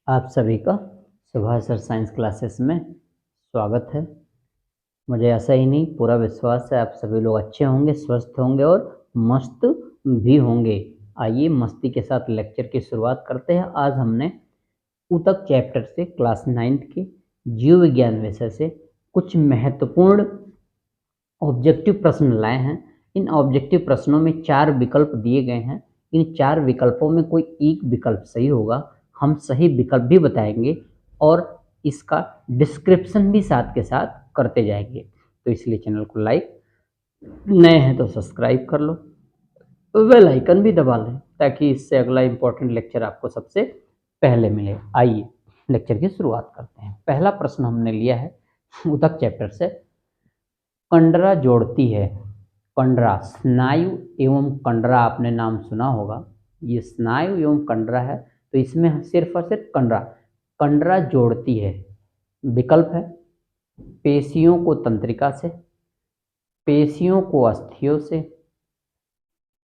आप सभी का सुभाष सर साइंस क्लासेस में स्वागत है। मुझे ऐसा ही नहीं पूरा विश्वास है आप सभी लोग अच्छे होंगे, स्वस्थ होंगे और मस्त भी होंगे। आइए मस्ती के साथ लेक्चर की शुरुआत करते हैं। आज हमने ऊतक चैप्टर से क्लास 9th के जीव विज्ञान विषय से कुछ महत्वपूर्ण ऑब्जेक्टिव प्रश्न लाए हैं। इन ऑब्जेक्टिव प्रश्नों में 4 विकल्प दिए गए हैं। इन 4 विकल्पों में कोई एक विकल्प सही होगा। हम सही विकल्प भी बताएंगे और इसका डिस्क्रिप्शन भी साथ के साथ करते जाएंगे। तो इसलिए चैनल को लाइक, नए हैं तो सब्सक्राइब कर लो, बेल आइकन भी दबा लें ताकि इससे अगला इंपॉर्टेंट लेक्चर आपको सबसे पहले मिले। आइए लेक्चर की शुरुआत करते हैं। पहला प्रश्न हमने लिया है ऊतक चैप्टर से। कंडरा जोड़ती है। कंडरा, स्नायु एवं कंडरा आपने नाम सुना होगा। ये स्नायु एवं कंडरा है, तो इसमें सिर्फ और सिर्फ कंडरा। कंडरा जोड़ती है। विकल्प है पेशियों को तंत्रिका से, पेशियों को अस्थियों से,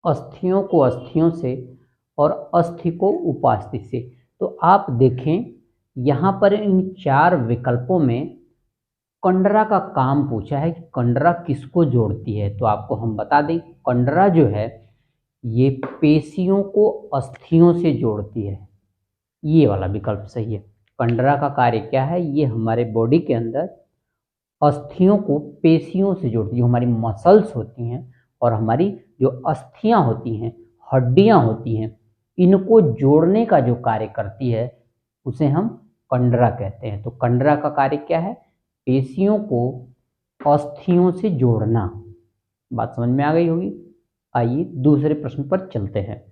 अस्थियों को अस्थियों से और अस्थि को उपास्थि से। तो आप देखें यहाँ पर इन 4 विकल्पों में कंडरा का काम पूछा है कि कंडरा किसको जोड़ती है। तो आपको हम बता दें कंडरा जो है ये पेशियों को अस्थियों से जोड़ती है। ये वाला विकल्प सही है। कंडरा का कार्य क्या है, ये हमारे बॉडी के अंदर अस्थियों को पेशियों से जोड़ती है। जो हमारी मसल्स होती हैं और हमारी जो अस्थियां होती हैं, हड्डियां होती हैं, इनको जोड़ने का जो कार्य करती है उसे हम कंडरा कहते हैं। तो कंडरा का कार्य क्या है, पेशियों को अस्थियों से जोड़ना। बात समझ में आ गई होगी। आइए दूसरे प्रश्न पर चलते हैं।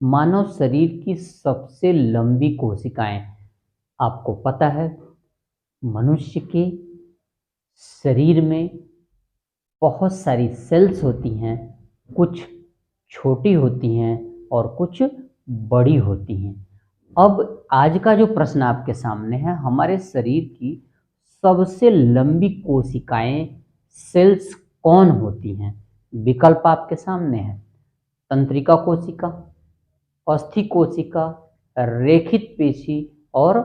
मानव शरीर की सबसे लंबी कोशिकाएं, आपको पता है मनुष्य के शरीर में बहुत सारी सेल्स होती हैं। कुछ छोटी होती हैं और कुछ बड़ी होती हैं। अब आज का जो प्रश्न आपके सामने है, हमारे शरीर की सबसे लंबी कोशिकाएं, सेल्स कौन होती हैं। विकल्प आपके सामने है तंत्रिका कोशिका, अस्थि कोशिका, रेखित पेशी और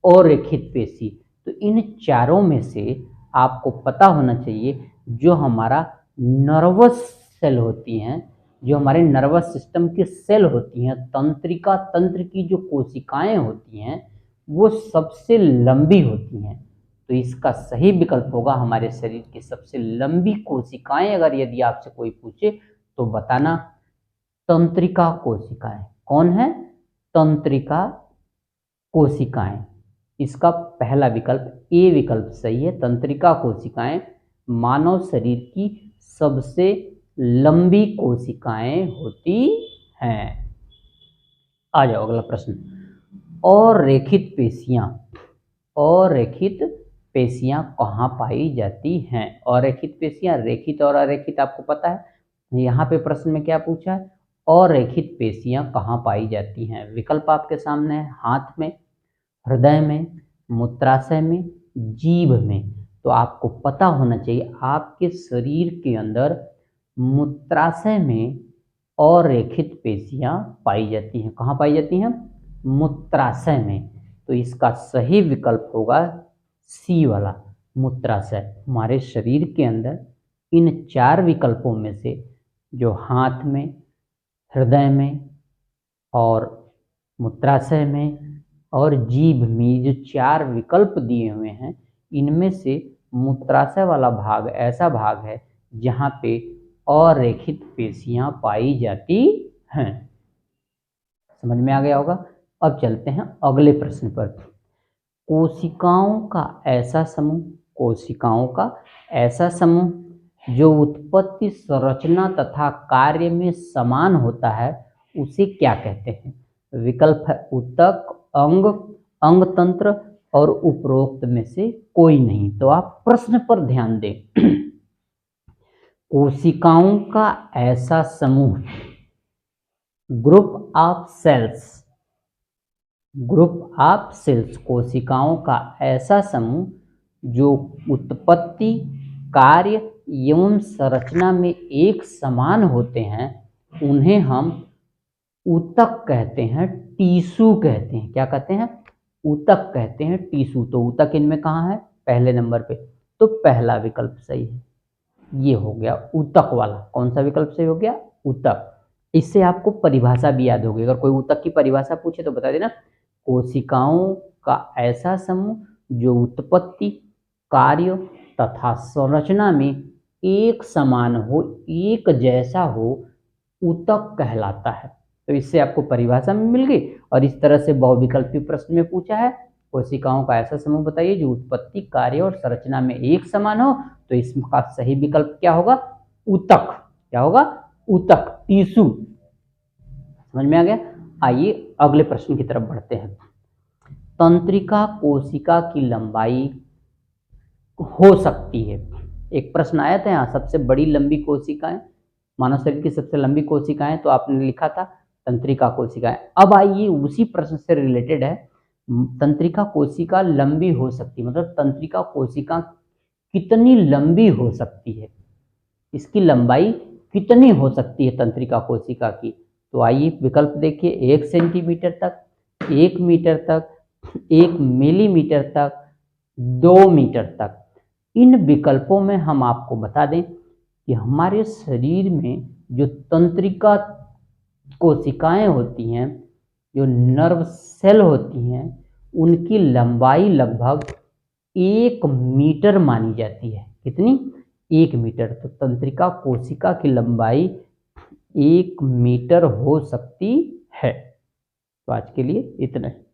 अरेखित पेशी। तो इन चारों में से आपको पता होना चाहिए जो हमारा नर्वस सेल होती हैं, जो हमारे नर्वस सिस्टम की सेल होती हैं, तंत्रिका तंत्र की जो कोशिकाएं होती हैं वो सबसे लंबी होती हैं। तो इसका सही विकल्प होगा हमारे शरीर की सबसे लंबी कोशिकाएं। अगर यदि आपसे कोई पूछे तो बताना तंत्रिका कोशिकाएं। कौन है, तंत्रिका कोशिकाएं। इसका पहला विकल्प ए विकल्प सही है। तंत्रिका कोशिकाएं मानव शरीर की सबसे लंबी कोशिकाएं होती हैं। आ जाओ अगला प्रश्न। अरेखित पेशियां, अरेखित पेशियां कहाँ पाई जाती हैं। अरेखित पेशियां, रेखित और अरेखित आपको पता है। यहाँ पे प्रश्न में क्या पूछा है, अरेखित पेशियां कहाँ पाई जाती हैं। विकल्प आपके सामने है हाथ में, हृदय में, मूत्राशय में, जीभ में। तो आपको पता होना चाहिए आपके शरीर के अंदर मूत्राशय में अरेखित पेशियां पाई जाती हैं। कहाँ पाई जाती हैं, मूत्राशय में। तो इसका सही विकल्प होगा सी वाला, मूत्राशय। हमारे शरीर के अंदर इन 4 विकल्पों में से जो हाथ में, हृदय में और मूत्राशय में और जीभ में जो 4 विकल्प दिए हुए हैं, इनमें से मूत्राशय वाला भाग ऐसा भाग है जहाँ पे अरेखित पेशियां पाई जाती हैं। समझ में आ गया होगा। अब चलते हैं अगले प्रश्न पर। कोशिकाओं का ऐसा समूह, कोशिकाओं का ऐसा समूह जो उत्पत्ति, संरचना तथा कार्य में समान होता है उसे क्या कहते हैं। विकल्प है ऊतक, अंग, अंग तंत्र और उपरोक्त में से कोई नहीं। तो आप प्रश्न पर ध्यान दें। कोशिकाओं का ऐसा समूह, group of cells, group of cells, कोशिकाओं का ऐसा समूह जो उत्पत्ति, कार्य एवं संरचना में एक समान होते हैं, उन्हें हम ऊतक कहते हैं, टीशू कहते हैं। क्या कहते हैं? ऊतक कहते हैं, टीशू। तो ऊतक इनमें कहाँ है? पहले नंबर पे। तो पहला विकल्प सही है। ये हो गया ऊतक वाला। कौन सा विकल्प सही हो गया? ऊतक। इससे आपको परिभाषा भी याद होगी। अगर कोई ऊतक की परिभाषा पूछे तो बता देना, कोशिकाओं का ऐसा समूह जो उत्पत्ति, कार्य तथा संरचना में एक समान हो, एक जैसा हो, ऊतक कहलाता है। तो इससे आपको परिभाषा में मिल गई। और इस तरह से बहुविकल्पी प्रश्न में पूछा है, कोशिकाओं का ऐसा समूह बताइए जो उत्पत्ति, कार्य और संरचना में एक समान हो। तो इसका सही विकल्प क्या होगा? ऊतक। क्या होगा? ऊतक, टिश्यू। समझ में आ गया? आइए अगले प्रश्न की तरफ बढ़ते हैं। तंत्रिका कोशिका की लंबाई हो सकती है। एक प्रश्न आया था यहाँ, सबसे बड़ी लंबी कोशिकाएं, मानव शरीर की सबसे लंबी कोशिकाएं, तो आपने लिखा था तंत्रिका कोशिकाएं। अब आइए उसी प्रश्न से रिलेटेड है, तंत्रिका कोशिका लंबी हो सकती है, मतलब तंत्रिका कोशिका कितनी लंबी हो सकती है, इसकी लंबाई कितनी हो सकती है तंत्रिका कोशिका की। तो आइए विकल्प देखिए, 1 सेंटीमीटर तक, 1 मीटर तक, 1 मिलीमीटर तक, 2 मीटर तक। इन विकल्पों में हम आपको बता दें कि हमारे शरीर में जो तंत्रिका कोशिकाएं होती हैं, जो नर्व सेल होती हैं, उनकी लंबाई लगभग 1 मीटर मानी जाती है। कितनी? 1 मीटर। तो तंत्रिका कोशिका की लंबाई 1 मीटर हो सकती है। तो आज के लिए इतना ही।